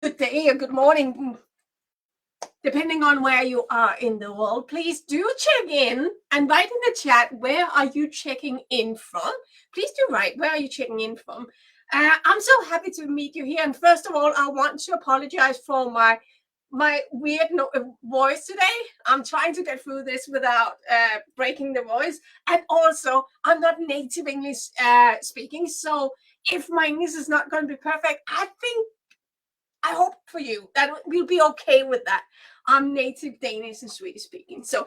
good day or good morning, depending on where you are in the world. Please do check in and write in the chat, where are you checking in from? Please do write, where are you checking in from? I'm so happy to meet you here. And first of all, I want to apologize for my weird voice today. I'm trying to get through this without breaking the voice. And also, I'm not native English speaking. So if my English is not going to be perfect, I hope for you that we'll be okay with that. I'm native Danish and Swedish speaking. So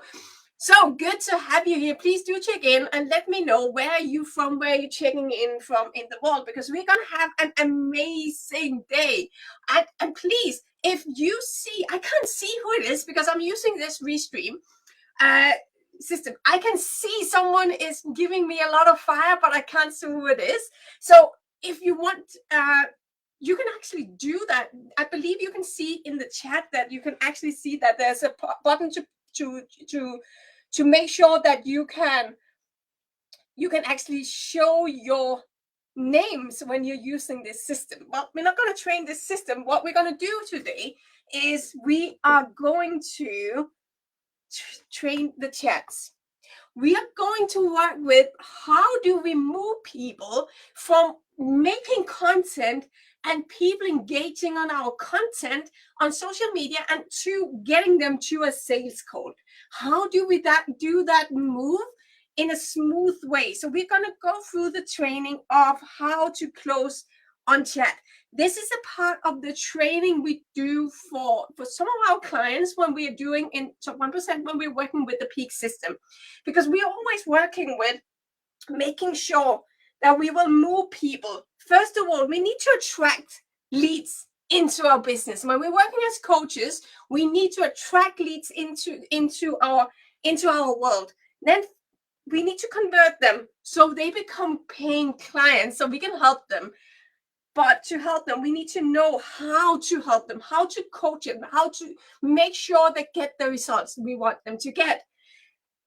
good to have you here. Please do check in and let me know, where are you from, where are you checking in from in the world, because we're going to have an amazing day. And please, if you see, I can't see who it is because I'm using this Restream system. I can see someone is giving me a lot of fire, but I can't see who it is. So if you want, you can actually do that. I believe you can see in the chat that you can actually see that there's a button to make sure that you can actually show your names when you're using this system. Well, we're not going to train this system. What we're going to do today is we are going to train the chats. We are going to work with, how do we move people from making content and people engaging on our content on social media and to getting them to a sales call. How do we do that move in a smooth way? So we're going to go through the training of how to close on chat. This is a part of the training we do for some of our clients when we are doing in Top 1%, when we're working with the peak system, because we're always working with making sure that we will move people. First of all, we need to attract leads into our business. When we're working as coaches, we need to attract leads into our world. Then we need to convert them so they become paying clients so we can help them. But to help them, we need to know how to help them, how to coach them, how to make sure they get the results we want them to get.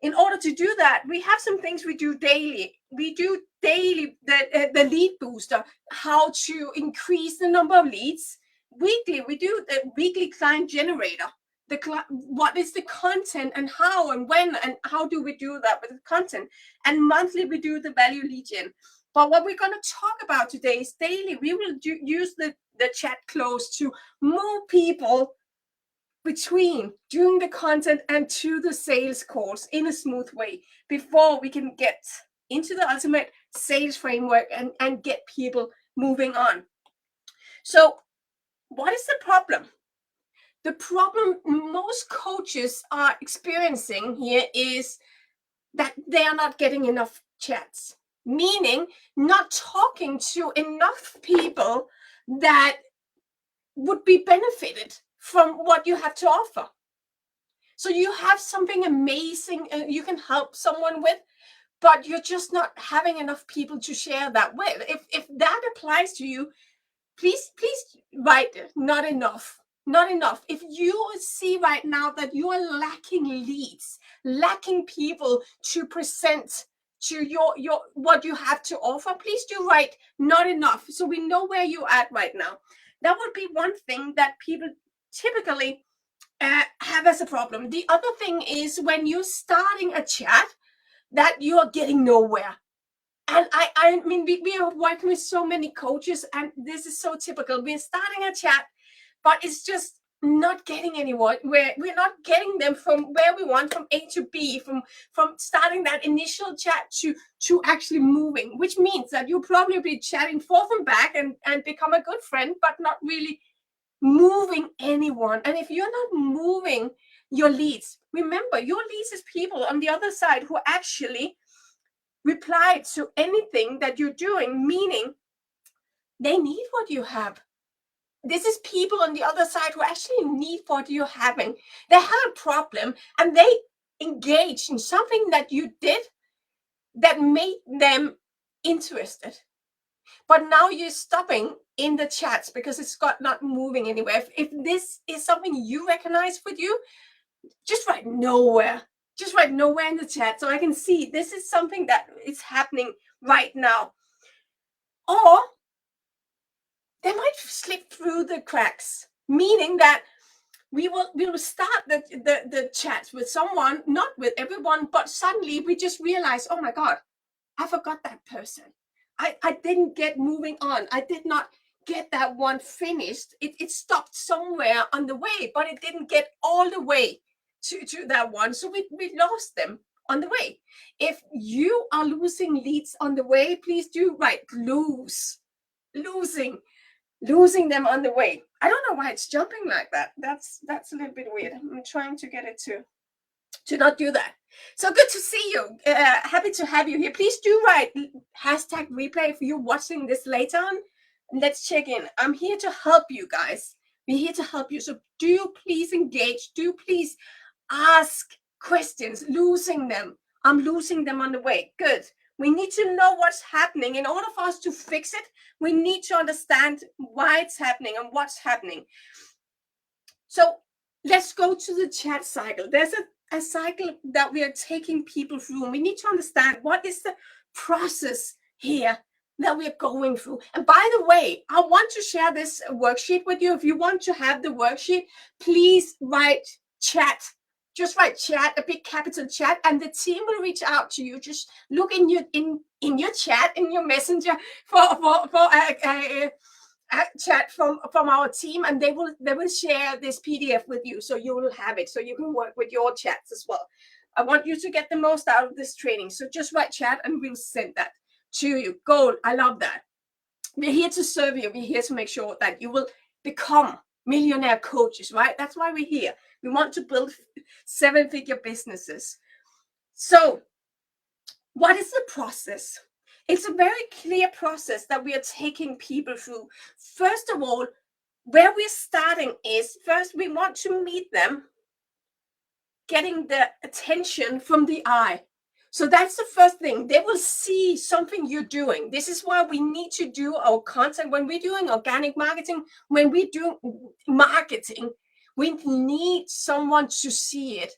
In order to do that, we have some things we do daily. We do daily the lead booster, how to increase the number of leads. Weekly, we do the weekly client generator. What is the content and how and when and how do we do that with the content? And monthly, we do the value lead gen. But what we're going to talk about today is daily. We will use the chat close to move people between doing the content and to the sales calls in a smooth way before we can get into the ultimate sales framework and get people moving on. So what is the problem? The problem most coaches are experiencing here is that they are not getting enough chats, meaning not talking to enough people that would be benefited from what you have to offer. So you have something amazing you can help someone with, but you're just not having enough people to share that with. If that applies to you, please write not enough. Not enough. If you see right now that you are lacking leads, lacking people to present to your what you have to offer, please do write not enough, so we know where you're at right now. That would be one thing that people typically have as a problem. The other thing is when you're starting a chat that you are getting nowhere. And I mean, we are working with so many coaches, and this is so typical. We're starting a chat, but it's just not getting anyone. We're not getting them from where we want, from A to B, from starting that initial chat to actually moving, which means that you'll probably be chatting forth and back and become a good friend, but not really moving anyone. And if you're not moving your leads, remember, your leads is people on the other side who actually reply to anything that you're doing, meaning they need what you have. This is people on the other side who actually need what you're having. They have a problem and they engage in something that you did that made them interested. But now you're stopping in the chats because it's not moving anywhere. If this is something you recognize with you, just write nowhere. Just write nowhere in the chat so I can see this is something that is happening right now. Or they might slip through the cracks. meaning that we will start the chat with someone, not with everyone, but suddenly we just realize, oh my God, I forgot that person. I didn't get moving on. I did not get that one finished. It stopped somewhere on the way, but it didn't get all the way to that one. So we lost them on the way. If you are losing leads on the way, please do write losing them on the way. I don't know why it's jumping like that. That's a little bit weird. I'm trying to get it to not do that. So good to see you. Happy to have you here. Please do write hashtag replay if you're watching this later on. Let's check in. I'm here to help you guys. We're here to help you. So do please engage. Do please ask questions. Losing them. I'm losing them on the way. Good. We need to know what's happening. In order for us to fix it, we need to understand why it's happening and what's happening. So let's go to the chat cycle. There's a cycle that we are taking people through, and we need to understand what is the process here that we're going through. And by the way, I want to share this worksheet with you. If you want to have the worksheet, please write chat. Just write chat, a big capital chat, and the team will reach out to you. Just look in your chat, in your messenger for a chat from our team, and they will share this PDF with you, so you will have it, so you can work with your chats as well. I want you to get the most out of this training, so just write chat and we'll send that to you. Gold, I love that. We're here to serve you. We're here to make sure that you will become millionaire coaches, right? That's why we're here. We want to build 7-figure businesses. So what is the process? It's a very clear process that we are taking people through. First of all, where we're starting is, first we want to meet them, getting the attention from the eye. So that's the first thing. They will see something you're doing. This is why we need to do our content. When we're doing organic marketing, when we do marketing, we need someone to see it.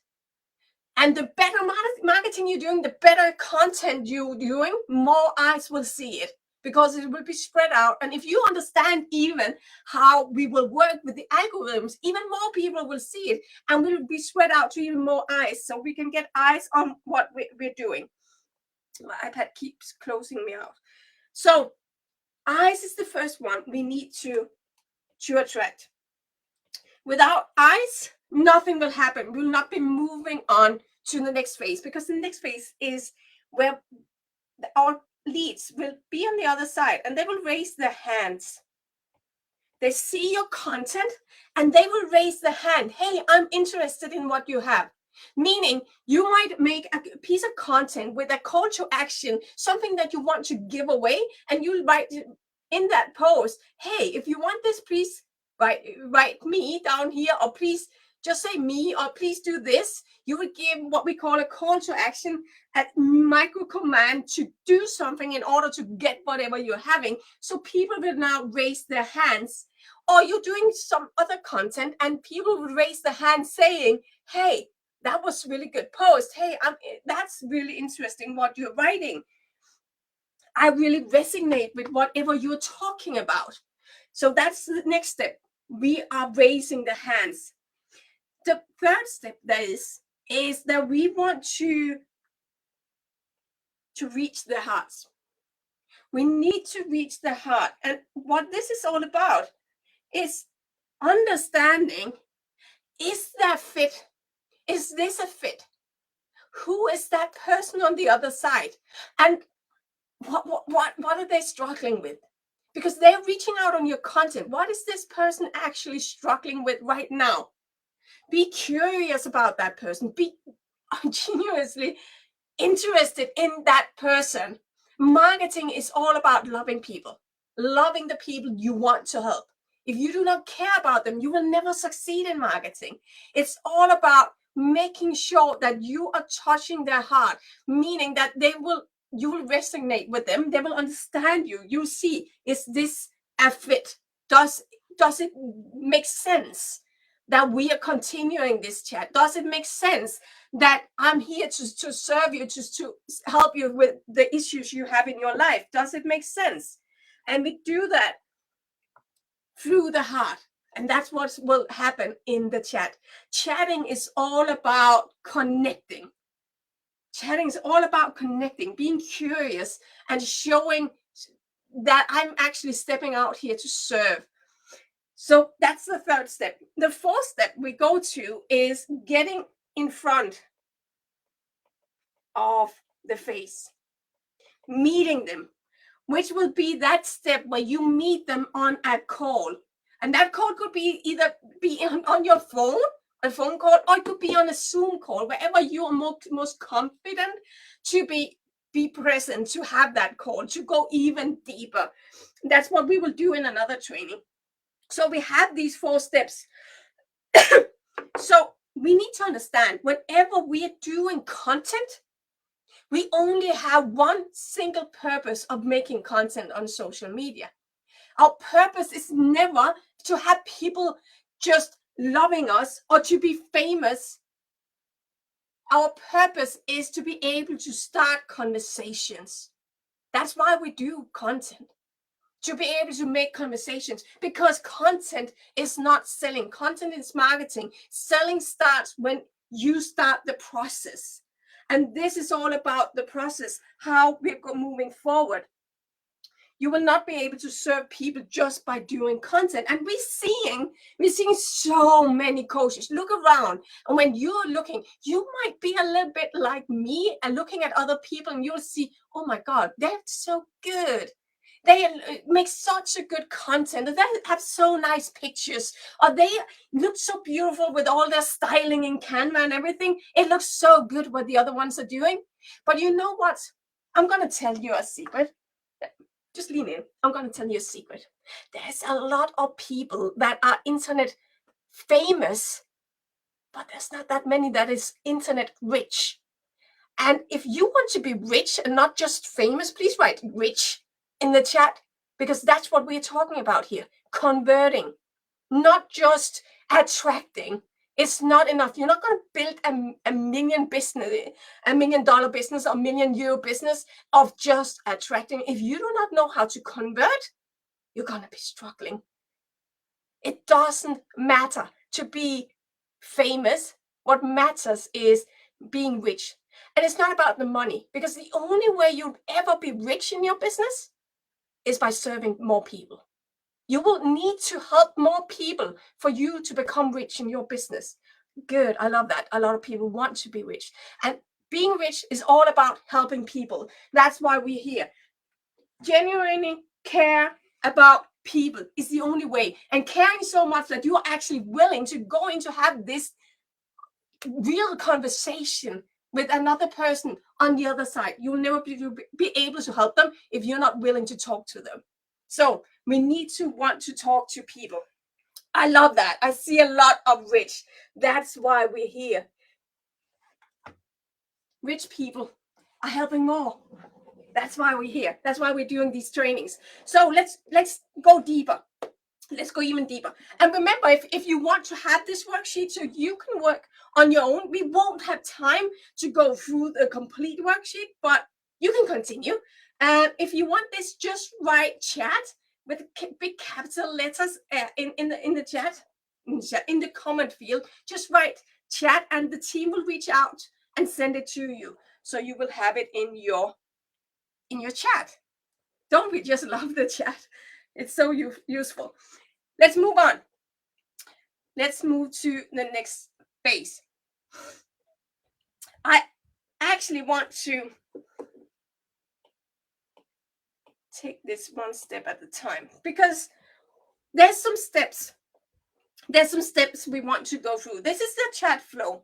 And the better marketing you're doing, the better content you're doing, more eyes will see it, because it will be spread out. And if you understand even how we will work with the algorithms, even more people will see it and will be spread out to even more eyes, so we can get eyes on what we're doing. My iPad keeps closing me out. So eyes is the first one we need to attract. Without eyes, nothing will happen. We will not be moving on to the next phase, because the next phase is where our leads will be on the other side, and they will raise their hands. They see your content and they will raise their hand. Hey, I'm interested in what you have. Meaning you might make a piece of content with a call to action, something that you want to give away, and you'll write in that post, hey, if you want this, please write me down here, or please just say me, or please do this. You would give what we call a call to action, a micro command to do something in order to get whatever you're having. So people will now raise their hands. Or you're doing some other content and people will raise their hand saying, hey, that was really good post. Hey, that's really interesting what you're writing. I really resonate with whatever you're talking about. So that's the next step. We are raising the hands. The third step is that we want to reach the hearts. We need to reach the heart. And what this is all about is understanding, is that fit? Is this a fit? Who is that person on the other side? And what are they struggling with? Because they're reaching out on your content. What is this person actually struggling with right now? Be curious about that person. Be genuinely interested in that person. Marketing is all about loving people, loving the people you want to help. If you do not care about them, you will never succeed in marketing. It's all about making sure that you are touching their heart, meaning that you will resonate with them. They will understand you. You'll see, is this a fit? Does it make sense that we are continuing this chat? Does it make sense that I'm here to serve you, to help you with the issues you have in your life? Does it make sense? And we do that through the heart. And that's what will happen in the chat. Chatting is all about connecting. Chatting is all about connecting, being curious, and showing that I'm actually stepping out here to serve. So that's the third step. The fourth step we go to is getting in front of the face, meeting them, which will be that step where you meet them on a call. And that call could be either be on your phone, a phone call, or it could be on a Zoom call, wherever you are most confident to be present, to have that call, to go even deeper. That's what we will do in another training. So we have these 4 steps. So we need to understand, whenever we are doing content, we only have one single purpose of making content on social media. Our purpose is never to have people just loving us or to be famous. Our purpose is to be able to start conversations. That's why we do content, to be able to make conversations, because content is not selling. Content is marketing. Selling starts when you start the process. And this is all about the process, how we're moving forward. You will not be able to serve people just by doing content. And we're seeing so many coaches. Look around, and when you're looking, you might be a little bit like me and looking at other people, and you'll see, oh my God, they're so good. They make such a good content. They have so nice pictures, or they look so beautiful with all their styling in Canva and everything. It looks so good what the other ones are doing. But you know what? I'm going to tell you a secret. Just lean in. I'm going to tell you a secret. There's a lot of people that are internet famous, but there's not that many that is internet rich. And if you want to be rich and not just famous, please write rich in the chat, because that's what we're talking about here. Converting, not just attracting. It's not enough. You're not going to build a million business, $1 million business or €1 million business of just attracting. If you do not know how to convert, you're going to be struggling. It doesn't matter to be famous. What matters is being rich. And it's not about the money, because the only way you'll ever be rich in your business is by serving more people. You will need to help more people for you to become rich in your business. Good. I love that. A lot of people want to be rich. And being rich is all about helping people. That's why we're here. Genuinely care about people is the only way. And caring so much that you're actually willing to go in to have this real conversation with another person on the other side. You'll never be able to help them if you're not willing to talk to them. So we need to want to talk to people. I love that. I see a lot of rich. That's why we're here. Rich people are helping more. That's why we're here. That's why we're doing these trainings. So let's go deeper. Let's go even deeper. And remember, if you want to have this worksheet so you can work on your own, we won't have time to go through the complete worksheet, but you can continue. If you want this, just write chat with big capital letters in the chat, in the comment field. Just write chat, and the team will reach out and send it to you. So you will have it in your chat. Don't we just love the chat? It's so useful. Let's move on. Let's move to the next phase. I actually want to take this one step at a time, because there's some steps. There's some steps we want to go through. This is the chat flow.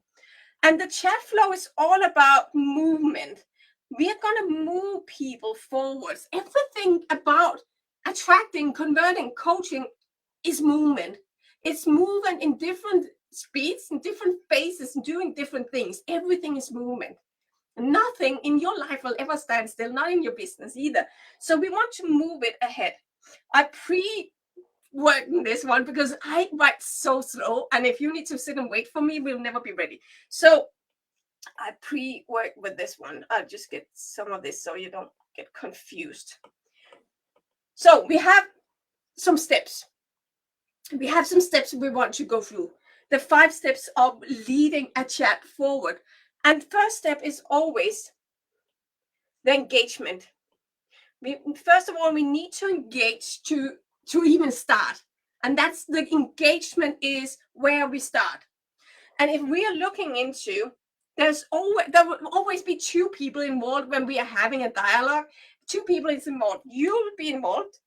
And the chat flow is all about movement. We are going to move people forwards. Everything about attracting, converting, coaching is movement. It's moving in different speeds, in different phases, doing different things. Everything is movement. Nothing in your life will ever stand still, not in your business either. So we want to move it ahead. I pre-worked this one because I write so slow. And if you need to sit and wait for me, we'll never be ready. So I pre-worked with this one. I'll just get some of this so you don't get confused. So we have some steps. we have some steps we want to go through. The 5 steps of leading a chat forward. And first step is always the engagement. First of all, we need to engage to even start. And that's the engagement is where we start. And if we are looking into, there will always be 2 people involved when we are having a dialogue. 2 people is involved. You will be involved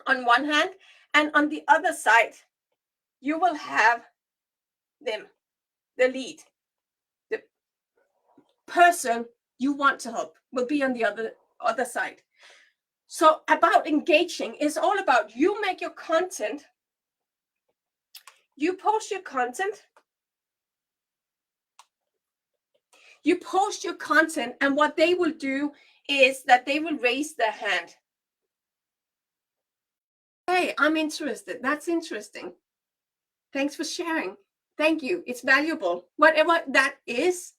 on one hand, and on the other side, you will have them, the lead, the person you want to help will be on the other side. So about engaging is all about you make your content, you post your content, and what they will do is that they will raise their hand. Hey, I'm interested. That's interesting. Thanks for sharing. Thank you. It's valuable. Whatever that is,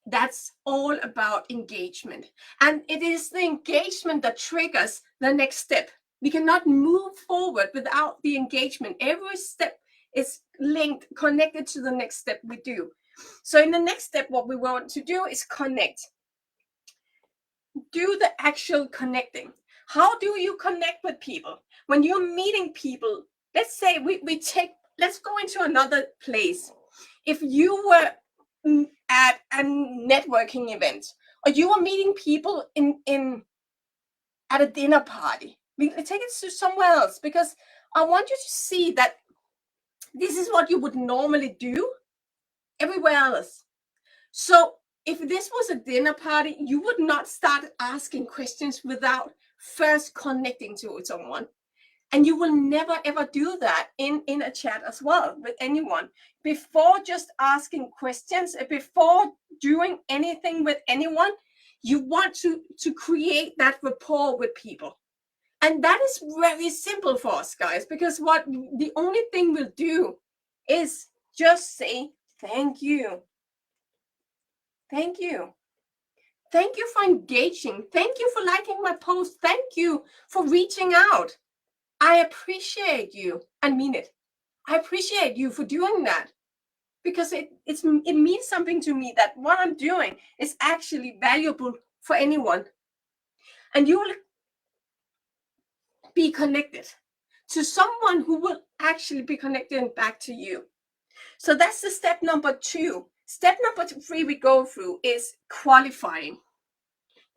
that's all about engagement. And it is the engagement that triggers the next step. We cannot move forward without the engagement. Every step is linked, connected to the next step we do. So in the next step, what we want to do is connect. Do the actual connecting. How do you connect with people? When you're meeting people, let's say let's go into another place. If you were at a networking event, or you were meeting people at a dinner party, we take it to somewhere else, because I want you to see that this is what you would normally do everywhere else. So if this was a dinner party, you would not start asking questions without first connecting to someone. And you will never ever do that in a chat as well with anyone. Before just asking questions, before doing anything with anyone, you want to create that rapport with people. And that is very simple for us, guys, because what the only thing we'll do is just say thank you. Thank you. Thank you for engaging. Thank you for liking my post. Thank you for reaching out. I appreciate you and mean it. I appreciate you for doing that, because it means something to me that what I'm doing is actually valuable for anyone. And you will be connected to someone who will actually be connected back to you. So that's the step number 2. Step number 3 we go through is qualifying.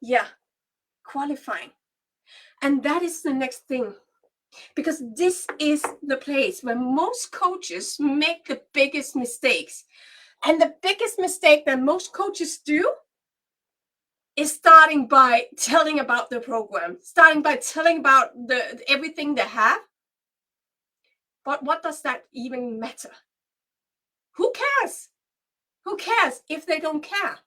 Yeah, qualifying. And that is the next thing. Because this is the place where most coaches make the biggest mistakes. And the biggest mistake that most coaches do is starting by telling about the program, starting by telling about everything they have. But what does that even matter? Who cares? Who cares if they don't care?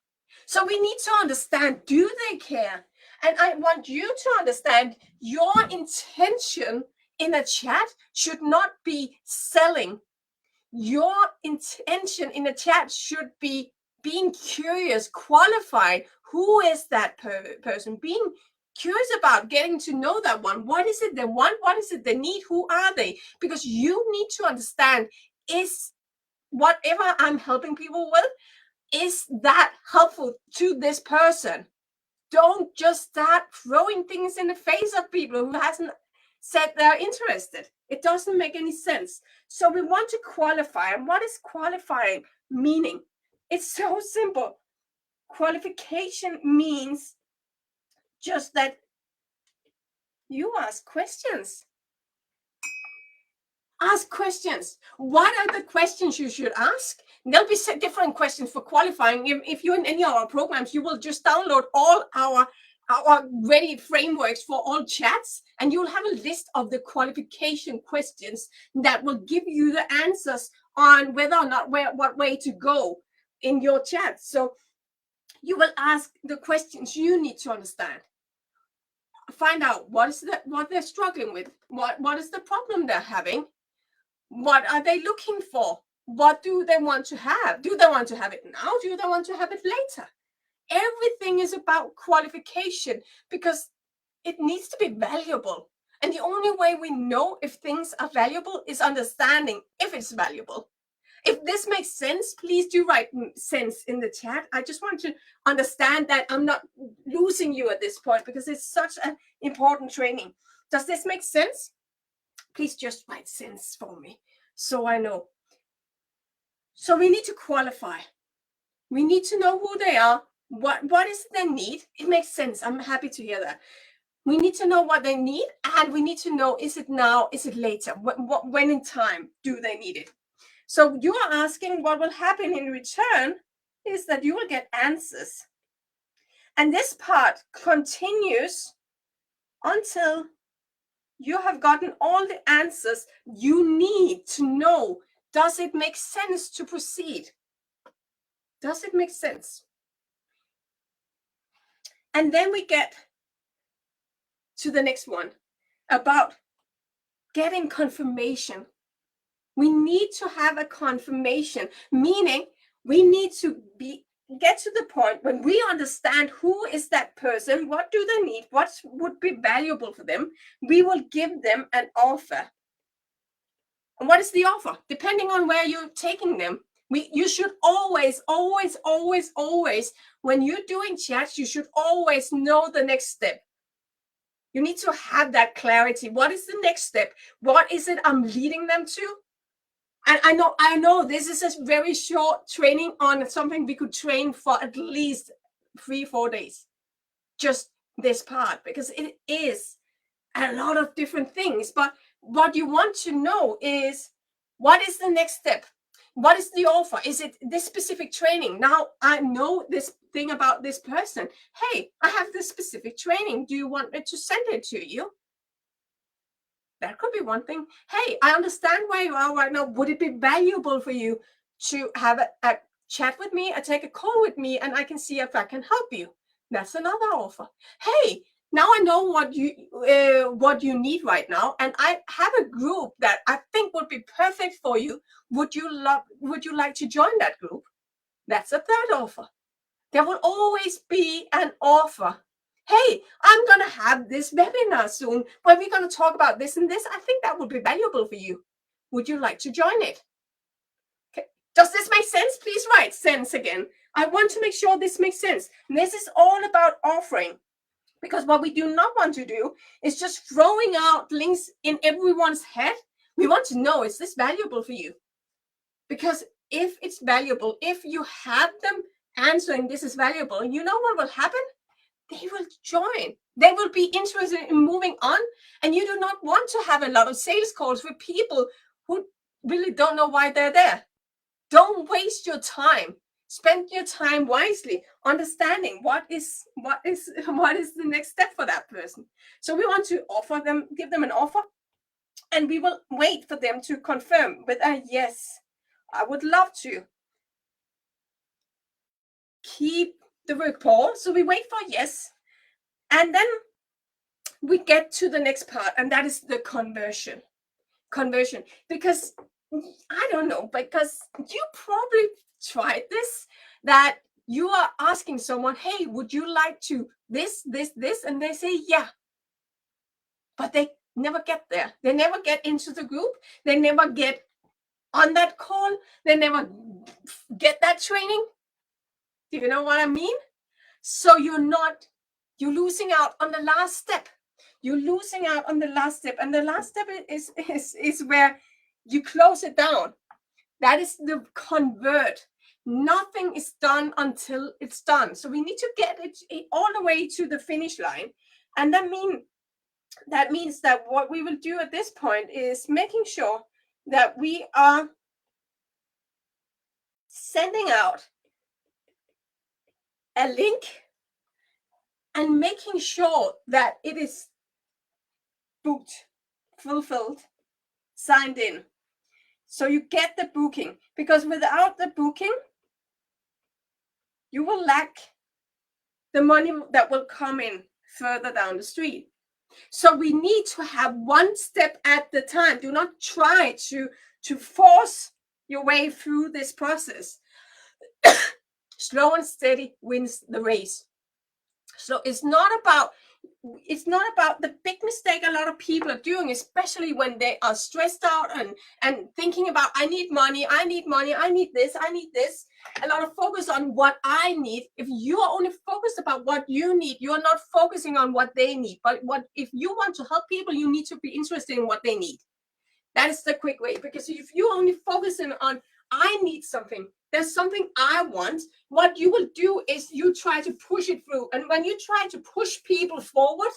So we need to understand, do they care? And I want you to understand your intention in a chat should not be selling. Your intention in a chat should be being curious, qualified. Who is that person? Being curious about getting to know that one. What is it they want? What is it they need? Who are they? Because you need to understand, is whatever I'm helping people with, is that helpful to this person? Don't just start throwing things in the face of people who hasn't said they're interested. It doesn't make any sense. So we want to qualify. And what is qualifying meaning? It's so simple. Qualification means just that you ask questions. Ask questions. What are the questions you should ask? There'll be different questions for qualifying. If you're in any of our programs, you will just download all our ready frameworks for all chats, and you'll have a list of the qualification questions that will give you the answers on whether or not what way to go in your chat. So you will ask the questions you need to understand. Find out what they're struggling with. What is the problem they're having? What are they looking for? What do they want to have? Do they want to have it now? Do they want to have it later? Everything is about qualification, because it needs to be valuable. And the only way we know if things are valuable is understanding if it's valuable. If this makes sense, please do write sense in the chat. I just want to understand that I'm not losing you at this point because it's such an important training. Does this make sense? Please just write sense for me so I know. So we need to qualify. We need to know who they are. What is their need? It makes sense. I'm happy to hear that. We need to know what they need, and we need to know, is it now, is it later? When in time do they need it? So you are asking what will happen in return is that you will get answers. And this part continues until you have gotten all the answers you need to know. Does it make sense to proceed? Does it make sense? And then we get to the next one about getting confirmation. We need to have a confirmation, meaning we need to get to the point when we understand who is that person, what do they need, what would be valuable for them. We will give them an offer. And what is the offer? Depending on where you're taking them. You should always, when you're doing chats, you should always know the next step. You need to have that clarity. What is the next step? What is it I'm leading them to? And I know this is a very short training on something we could train for at least 3-4 days. Just this part, because it is a lot of different things. But what you want to know is, what is the next step? What is the offer? Is it this specific training? Now I know this thing about this person. Hey, I have this specific training. Do you want me to send it to you? That could be one thing. Hey, I understand where you are right now. Would it be valuable for you to have a chat with me, or take a call with me, and I can see if I can help you? That's another offer. Hey, now I know what you need right now, and I have a group that I think would be perfect for you. Would you like to join that group? That's a third offer. There will always be an offer. Hey, I'm going to have this webinar soon where we're going to talk about this and this. I think that would be valuable for you. Would you like to join it? Okay. Does this make sense? Please write sense again. I want to make sure this makes sense. And this is all about offering, because what we do not want to do is just throwing out links in everyone's head. We want to know, is this valuable for you? Because if it's valuable, if you have them answering this is valuable, you know what will happen? They will join. They will be interested in moving on. And you do not want to have a lot of sales calls with people who really don't know why they're there. Don't waste your time. Spend your time wisely, understanding what is the next step for that person. So we want to offer them, give them an offer, and we will wait for them to confirm with a yes. I would love to. Keep the rapport. So we wait for yes, and then we get to the next part, and that is the conversion. Because I don't know, because you probably tried this, that you are asking someone, hey, would you like to this, and they say yeah, but they never get there. They never get into the group. They never get on that call. They never get that training. Do you know what I mean? So you're losing out on the last step. You're losing out on the last step. And the last step is where you close it down. That is the convert. Nothing is done until it's done. So we need to get it all the way to the finish line. And that means that what we will do at this point is making sure that we are sending out a link and making sure that it is booked, fulfilled, signed in. So you get the booking, because without the booking, you will lack the money that will come in further down the street. So we need to have one step at the time. Do not try to force your way through this process. Slow and steady wins the race. So it's not about it's not about the big mistake a lot of people are doing, especially when they are stressed out and thinking about, I need money, I need money, I need this, I need this. A lot of focus on what I need. If you are only focused about what you need, you are not focusing on what they need. But if you want to help people, you need to be interested in what they need. That is the quick way, because if you only focusing on, I need something, there's something I want, what you will do is you try to push it through. And when you try to push people forward,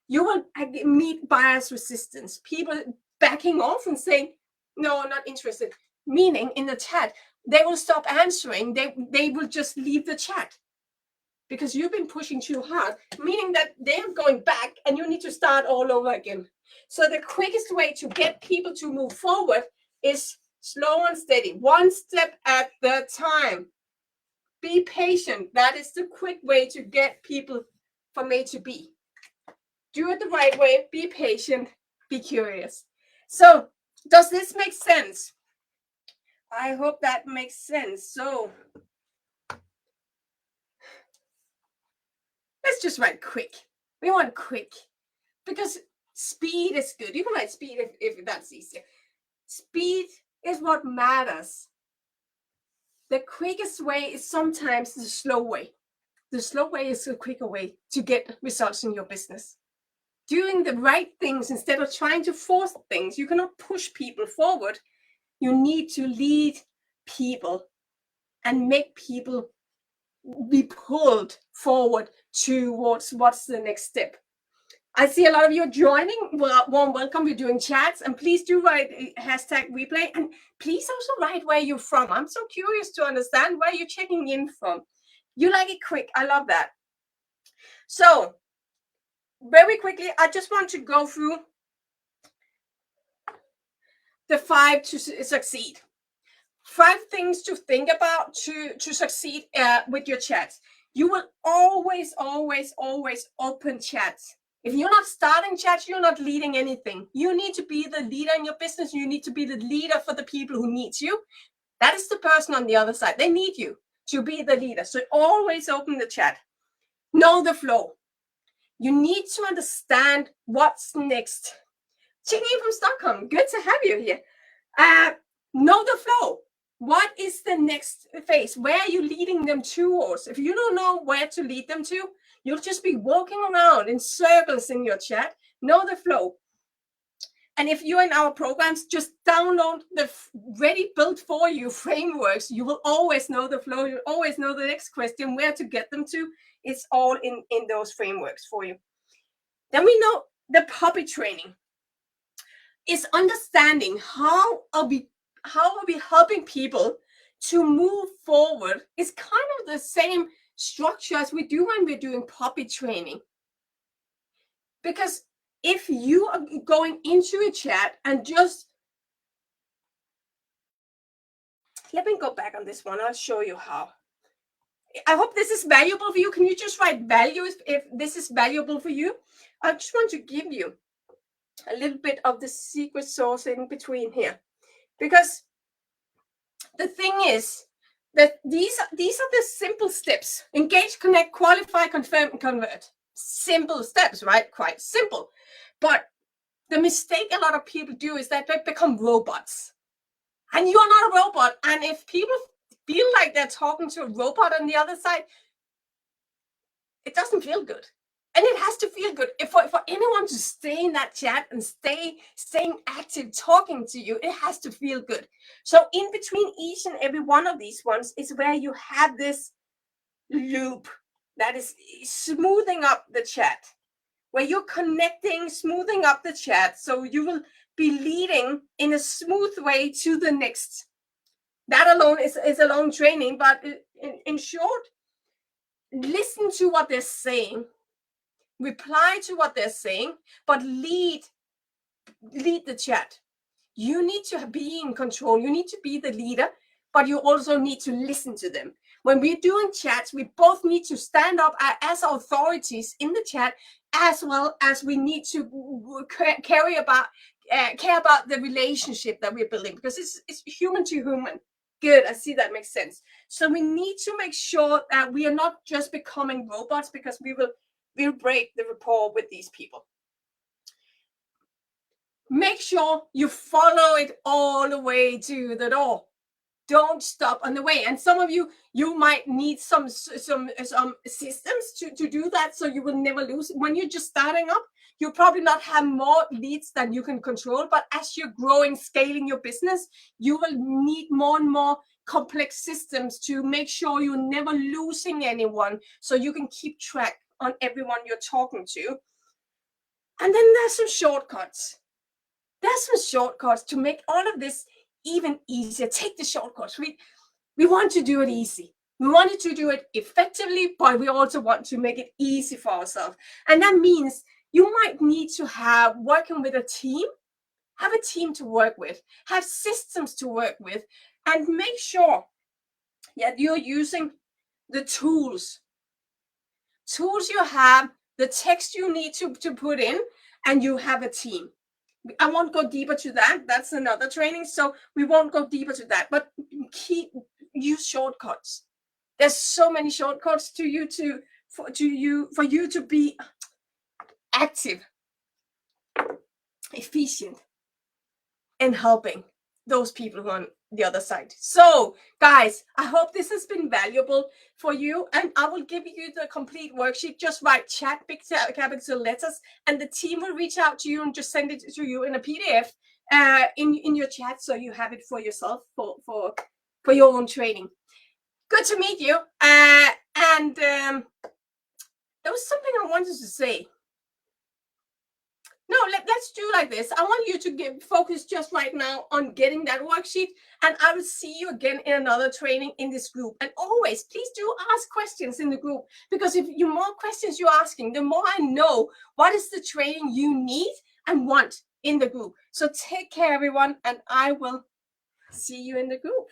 you will meet bias resistance, people backing off and saying, no, I'm not interested. Meaning in the chat, they will stop answering. They will just leave the chat because you've been pushing too hard, meaning that they're going back and you need to start all over again. So the quickest way to get people to move forward is slow and steady, one step at the time. Be patient. That is the quick way to get people from A to B. Do it the right way. Be patient. Be curious. So does this make sense? I hope that makes sense. So let's just write quick. We want quick because speed is good. You can write speed if that's easier. Speed is what matters. The quickest way is sometimes the slow way. The slow way is a quicker way to get results in your business. Doing the right things instead of trying to force things. You cannot push people forward. You need to lead people and make people be pulled forward towards what's the next step. I see a lot of you joining. Well, warm welcome. We're doing chats, and please do write #replay, and please also write where you're from. I'm so curious to understand where you're checking in from. You like it quick. I love that. So very quickly, I just want to go through the 5 to succeed. 5 things to think about to succeed with your chats. You will always open chats. If you're not starting chats, you're not leading anything. You need to be the leader in your business. You need to be the leader for the people who need you. That is the person on the other side. They need you to be the leader. So always open the chat. Know the flow. You need to understand what's next. Checking in from Stockholm. Good to have you here. Know the flow. What is the next phase? Where are you leading them towards? If you don't know where to lead them to, you'll just be walking around in circles in your chat. Know the flow. And if you're in our programs, just download the ready built for you frameworks. You will always know the flow. You'll always know the next question, where to get them to. It's all in those frameworks for you. Then we know the puppy training is understanding how are we helping people to move forward. It's kind of the same structure as we do when we're doing puppy training. Because if you are going into a chat and just, let me go back on this one. I'll show you how. I hope this is valuable for you. Can you just write value if this is valuable for you? I just want to give you a little bit of the secret sauce in between here. Because the thing is that these are the simple steps. Engage, connect, qualify, confirm, and convert. Simple steps, right? Quite simple. But the mistake a lot of people do is that they become robots. And you're not a robot. And if people feel like they're talking to a robot on the other side, it doesn't feel good. And it has to feel good. If for anyone to stay in that chat and staying active, talking to you, it has to feel good. So in between each and every one of these ones is where you have this loop that is smoothing up the chat, where you're connecting, smoothing up the chat. So you will be leading in a smooth way to the next. That alone is a long training, but in short, listen to what they're saying. Reply to what they're saying, but lead the chat. You need to be in control. You need to be the leader, but you also need to listen to them. When we're doing chats, we both need to stand up as authorities in the chat, as well as we need to care about the relationship that we're building, because it's human to human. Good, I see that makes sense. So we need to make sure that we are not just becoming robots, because we will will break the rapport with these people. Make sure you follow it all the way to the door. Don't stop on the way. And some of you might need some systems to do that, so you will never lose. When you're just starting up, you'll probably not have more leads than you can control, but as you're growing, scaling your business, you will need more and more complex systems to make sure you're never losing anyone, so you can keep track on everyone you're talking to. And then there's some shortcuts. There's some shortcuts to make all of this even easier. Take the shortcuts. We want to do it easy. We wanted to do it effectively, but we also want to make it easy for ourselves. And that means you might need to have, working with a team, have a team to work with, have systems to work with, and make sure that you're using the tools you have, the text you need to put in, and you have a team. I won't go deeper to that. That's another training, so we won't go deeper to that. But use shortcuts. There's so many shortcuts for you to be active, efficient, and helping those people who are on the other side. So, guys, I hope this has been valuable for you, and I will give you the complete worksheet. Just write chat, big capital letters, and the team will reach out to you and just send it to you in a PDF in your chat, so you have it for yourself for your own training. Good to meet you. And there was something I wanted to say. No, let's do like this. I want you to focus just right now on getting that worksheet, and I will see you again in another training in this group. And always, please do ask questions in the group, because if the more questions you're asking, the more I know what is the training you need and want in the group. So take care, everyone, and I will see you in the group.